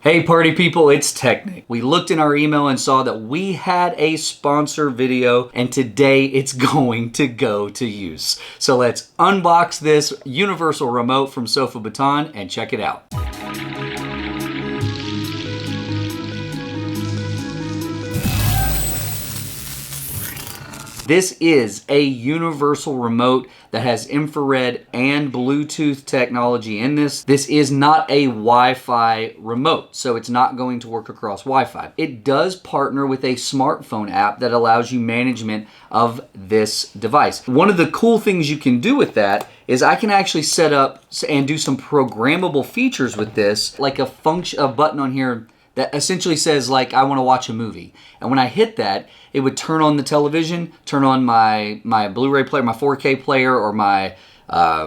Hey party people, it's tech-Nic. We looked in our email and saw that we had a sponsor video, and today it's going to go to use. So let's unbox this universal remote from Sofa Baton and check it out. This is a universal remote that has infrared and Bluetooth technology in this. This is not a Wi-Fi remote, so it's not going to work across Wi-Fi. It does partner with a smartphone app that allows you management of this device. One of the cool things you can do with that is I can actually set up and do some programmable features with this, like a button on here that essentially says, like, I want to watch a movie. And when I hit that, it would turn on the television, turn on my Blu-ray player, my 4K player, or my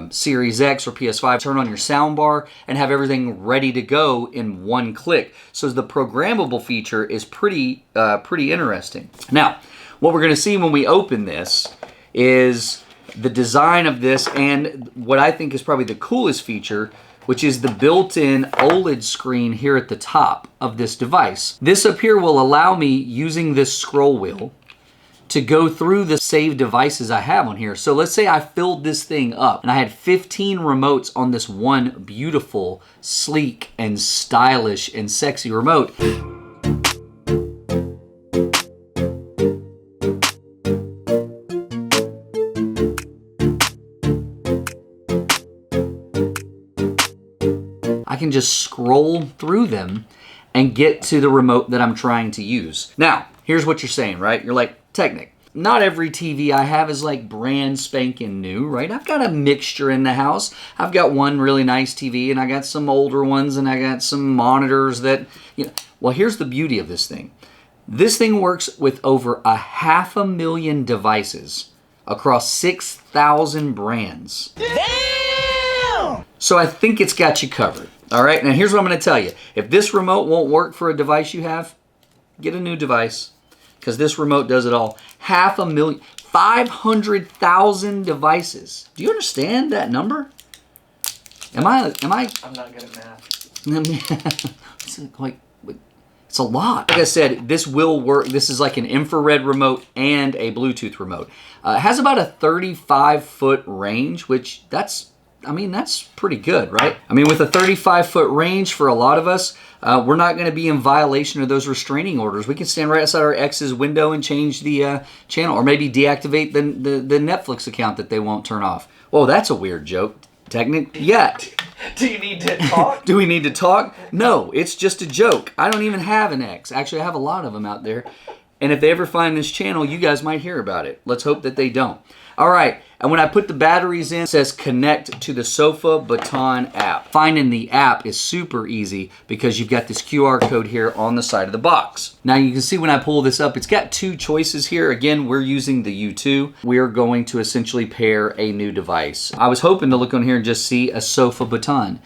Series X or PS5, turn on your sound bar, and have everything ready to go in one click. So the programmable feature is pretty interesting. Now, what we're going to see when we open this is the design of this, and what I think is probably the coolest feature, which is the built-in OLED screen here at the top of this device. This up here will allow me, using this scroll wheel, to go through the saved devices I have on here. So let's say I filled this thing up and I had 15 remotes on this one beautiful, sleek, and stylish and sexy remote. I can just scroll through them and get to the remote that I'm trying to use. Now, here's what you're saying, right? You're like, tech-Nic, not every TV I have is like brand spanking new, right? I've got a mixture in the house. I've got one really nice TV, and I got some older ones, and I got some monitors that, you know. Well, here's the beauty of this thing. This thing works with over 500,000 devices across 6,000 brands. Damn! So I think it's got you covered. All right, now here's what I'm going to tell you. If this remote won't work for a device you have, get a new device, because this remote does it all. 500,000, 500,000 devices. Do you understand that number? Am I? I'm not good at math. It's a lot. Like I said, this will work. This is like an infrared remote and a Bluetooth remote. It has about a 35-foot range, which that's pretty good, right? I mean, with a 35-foot range for a lot of us, we're not going to be in violation of those restraining orders. We can stand right outside our ex's window and change the channel, or maybe deactivate the Netflix account that they won't turn off. Whoa, that's a weird joke. Tech-Nic? Yeah. Do you need to talk? Do we need to talk? No, it's just a joke. I don't even have an ex. Actually, I have a lot of them out there. And if they ever find this channel, you guys might hear about it. Let's hope that they don't. All right, and when I put the batteries in, it says connect to the Sofa Baton app. Finding the app is super easy because you've got this QR code here on the side of the box. Now you can see when I pull this up, it's got two choices here. Again, we're using the U2. We're going to essentially pair a new device. I was hoping to look on here and just see a Sofa Baton.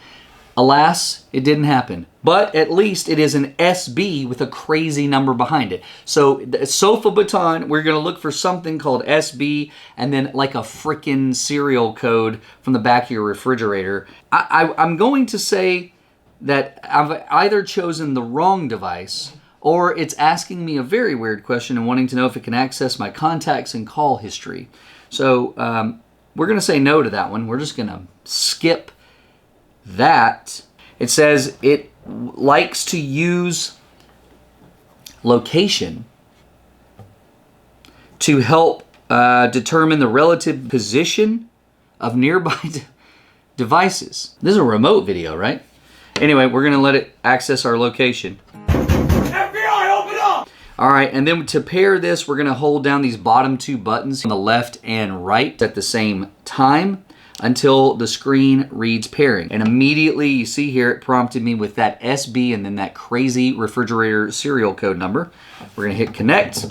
Alas, it didn't happen. But at least it is an SB with a crazy number behind it. So the Sofa Baton, we're going to look for something called SB and then like a frickin' serial code from the back of your refrigerator. I'm going to say that I've either chosen the wrong device, or it's asking me a very weird question and wanting to know if it can access my contacts and call history. So we're going to say no to that one. We're just going to skip that. It says it likes to use location to help determine the relative position of nearby devices. This is a remote video, right? Anyway, we're going to let it access our location. FBI, open up! All right, and then to pair this, we're going to hold down these bottom two buttons on the left and right at the same time until the screen reads pairing. And immediately, you see here, it prompted me with that SB and then that crazy refrigerator serial code number. We're going to hit connect,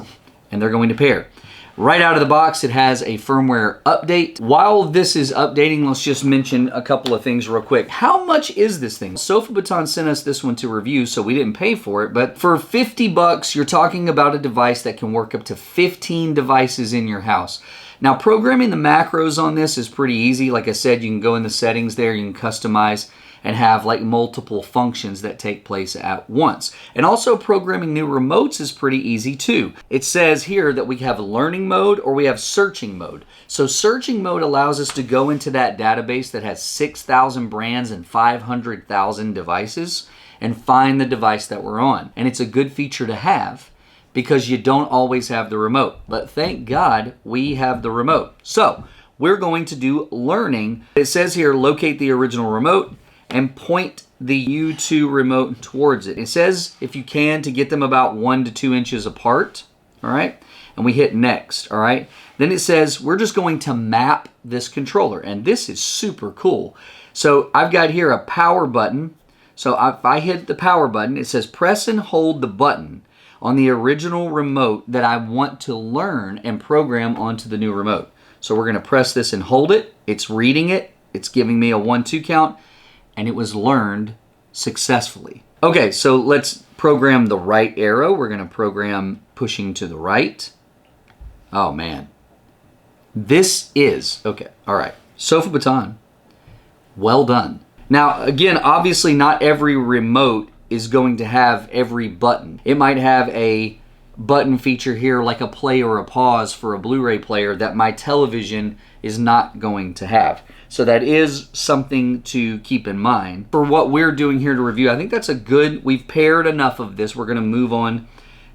and they're going to pair. Right out of the box, it has a firmware update. While this is updating, let's just mention a couple of things real quick. How much is this thing? Sofa Baton sent us this one to review, so we didn't pay for it, but for 50 bucks, you're talking about a device that can work up to 15 devices in your house. Now, programming the macros on this is pretty easy. Like I said, you can go in the settings there, you can customize and have like multiple functions that take place at once. And also programming new remotes is pretty easy too. It says here that we have learning mode or we have searching mode. So searching mode allows us to go into that database that has 6,000 brands and 500,000 devices and find the device that we're on. And it's a good feature to have because you don't always have the remote. But thank God we have the remote. So we're going to do learning. It says here, locate the original remote and point the U2 remote towards it. It says, if you can, to get them about 1 to 2 inches apart, all right? And we hit next, all right? Then it says, we're just going to map this controller, and this is super cool. So I've got here a power button. So if I hit the power button, it says press and hold the button on the original remote that I want to learn and program onto the new remote. So we're going to press this and hold it. It's reading it. It's giving me a 1-2 count. And it was learned successfully. Okay, so let's program the right arrow. We're going to program pushing to the right. Oh, man. This is, okay, all right. Sofa Baton, well done. Now, again, obviously not every remote is going to have every button. It might have a button feature here like a play or a pause for a Blu-ray player that my television is not going to have. So that is something to keep in mind. For what we're doing here to review, I think that's a good, we've paired enough of this. We're gonna move on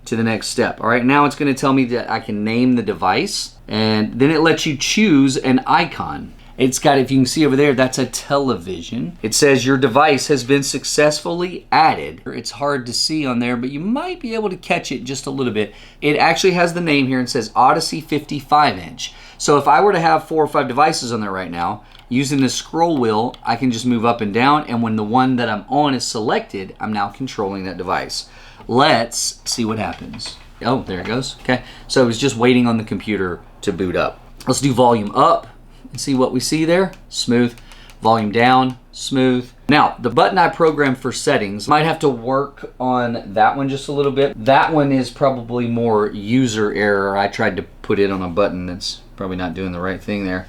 to the next step. All right, now it's gonna tell me that I can name the device, and then it lets you choose an icon. It's got, if you can see over there, that's a television. It says your device has been successfully added. It's hard to see on there, but you might be able to catch it just a little bit. It actually has the name here and says Odyssey 55-inch. So if I were to have 4 or 5 devices on there right now, using the scroll wheel, I can just move up and down, and when the one that I'm on is selected, I'm now controlling that device. Let's see what happens. Oh, there it goes. Okay, so it was just waiting on the computer to boot up. Let's do volume up and see what we see there. Smooth. Volume down, smooth. Now, the button I programmed for settings, might have to work on that one just a little bit. That one is probably more user error. I tried to put it on a button that's probably not doing the right thing there.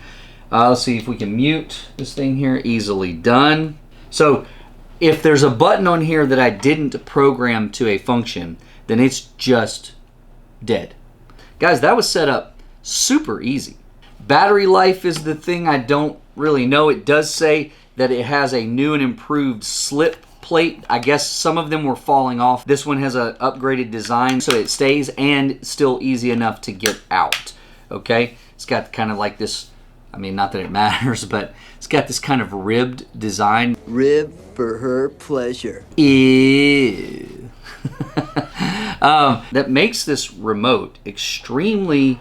Let's see if we can mute this thing here. Easily done. So if there's a button on here that I didn't program to a function, then it's just dead. Guys, that was set up super easy. Battery life is the thing I don't really know. It does say that it has a new and improved slip plate. I guess some of them were falling off. This one has an upgraded design so it stays and still easy enough to get out. Okay, it's got kind of like this, I mean, not that it matters, but it's got this kind of ribbed design. Rib for her pleasure. Ew. That makes this remote extremely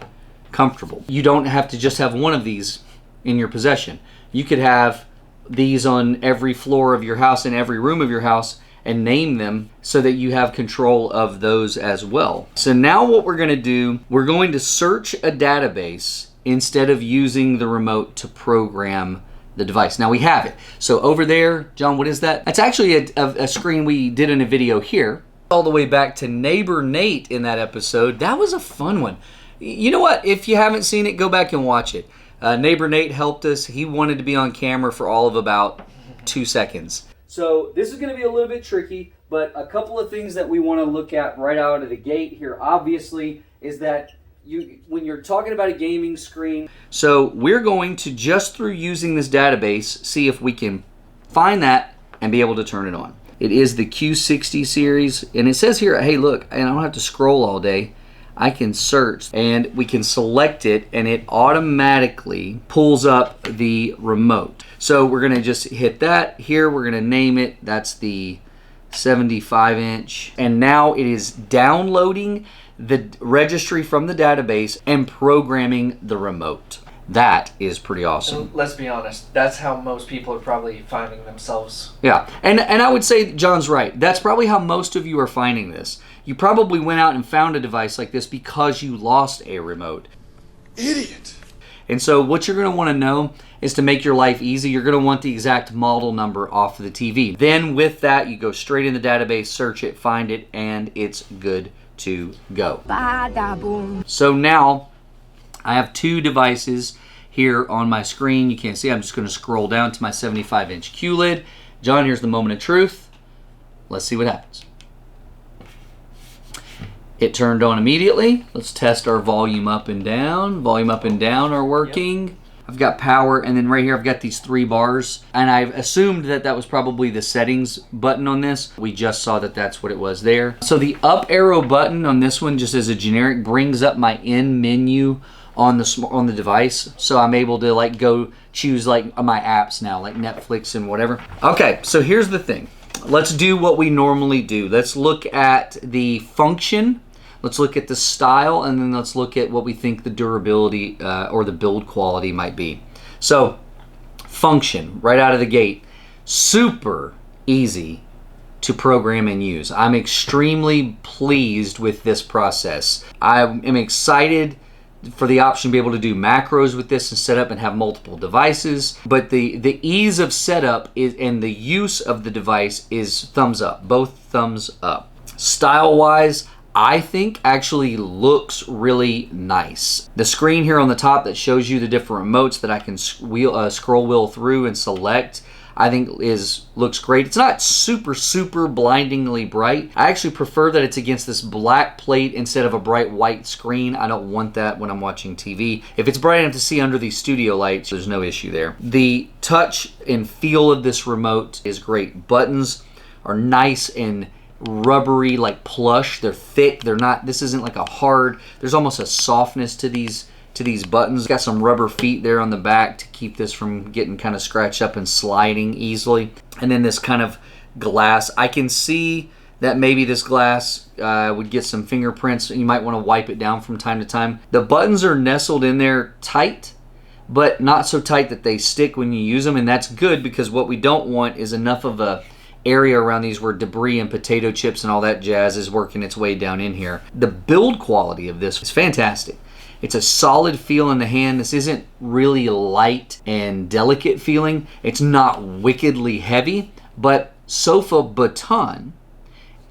comfortable. You don't have to just have one of these in your possession. You could have these on every floor of your house and every room of your house and name them so that you have control of those as well. So now what we're going to do, we're going to search a database instead of using the remote to program the device. Now we have it. So over there, John, what is that? That's actually a screen we did in a video here. All the way back to Neighbor Nate in that episode. That was a fun one. You know what? If you haven't seen it, go back and watch it. Neighbor Nate helped us. He wanted to be on camera for all of about 2 seconds. So this is going to be a little bit tricky, but a couple of things that we want to look at right out of the gate here, obviously, is that when you're talking about a gaming screen, so we're going to, just through using this database, see if we can find that and be able to turn it on. It is the Q60 series, and it says here, hey, look, and I don't have to scroll all day. I can search, and we can select it, and it automatically pulls up the remote. So we're going to just hit that. Here, we're going to name it. That's the 75-inch. And now it is downloading the registry from the database and programming the remote. That is pretty awesome. And let's be honest, that's how most people are probably finding themselves. Yeah, and I would say John's right. That's probably how most of you are finding this. You probably went out and found a device like this because you lost a remote. Idiot. And so what you're going to want to know is, to make your life easy, you're going to want the exact model number off of the TV. Then with that, you go straight in the database, search it, find it, and it's good to go. Bada-boom. So now I have 2 devices here on my screen. You can't see. I'm just going to scroll down to my 75-inch QLED. John, here's the moment of truth. Let's see what happens. It turned on immediately. Let's test our volume up and down. Volume up and down are working. Yep. I've got power, and then right here I've got these 3 bars, and I've assumed that that was probably the settings button on this. We just saw that that's what it was there. So the up arrow button on this one, just as a generic, brings up my in menu on the device, so I'm able to like go choose like my apps now, like Netflix and whatever. Okay, so here's the thing. Let's do what we normally do. Let's look at the function. Let's look at the style, and then let's look at what we think the durability or the build quality might be. So, function, right out of the gate, super easy to program and use. I'm extremely pleased with this process. I am excited for the option to be able to do macros with this and set up and have multiple devices. But the ease of setup is, and the use of the device is thumbs up, both thumbs up. Style-wise, I think actually looks really nice. The screen here on the top that shows you the different remotes that I can scroll wheel through and select, I think looks great. It's not super blindingly bright. I actually prefer that it's against this black plate instead of a bright white screen. I don't want that when I'm watching TV. If it's bright enough to see under these studio lights, there's no issue there. The touch and feel of this remote is great. Buttons are nice and rubbery, like plush. They're thick. They're not, this isn't like a hard, there's almost a softness to these buttons. Got some rubber feet there on the back to keep this from getting kind of scratched up and sliding easily. And then this kind of glass. I can see that maybe this glass would get some fingerprints. You might want to wipe it down from time to time. The buttons are nestled in there tight, but not so tight that they stick when you use them, and that's good because what we don't want is enough of a area around these where debris and potato chips and all that jazz is working its way down in here. The build quality of this is fantastic. It's a solid feel in the hand. This isn't really light and delicate feeling. It's not wickedly heavy, but Sofa Baton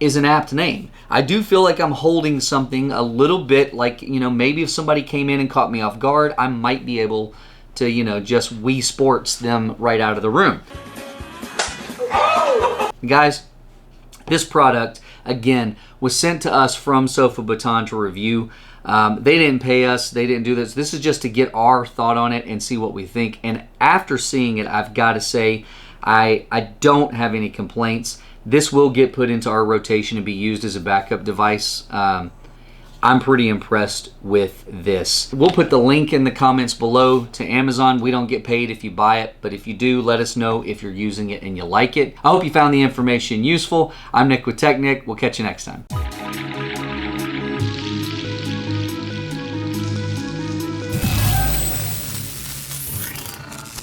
is an apt name. I do feel like I'm holding something a little bit like, you know, maybe if somebody came in and caught me off guard, I might be able to, you know, just Wii Sports them right out of the room. Guys, this product, again, was sent to us from Sofa Baton to review. They didn't pay us. They didn't do this. This is just to get our thought on it and see what we think. And after seeing it, I've got to say, I don't have any complaints. This will get put into our rotation and be used as a backup device. I'm pretty impressed with this. We'll put the link in the comments below to Amazon. We don't get paid if you buy it, but if you do, let us know if you're using it and you like it. I hope you found the information useful. I'm Nick with tech-Nic. We'll catch you next time.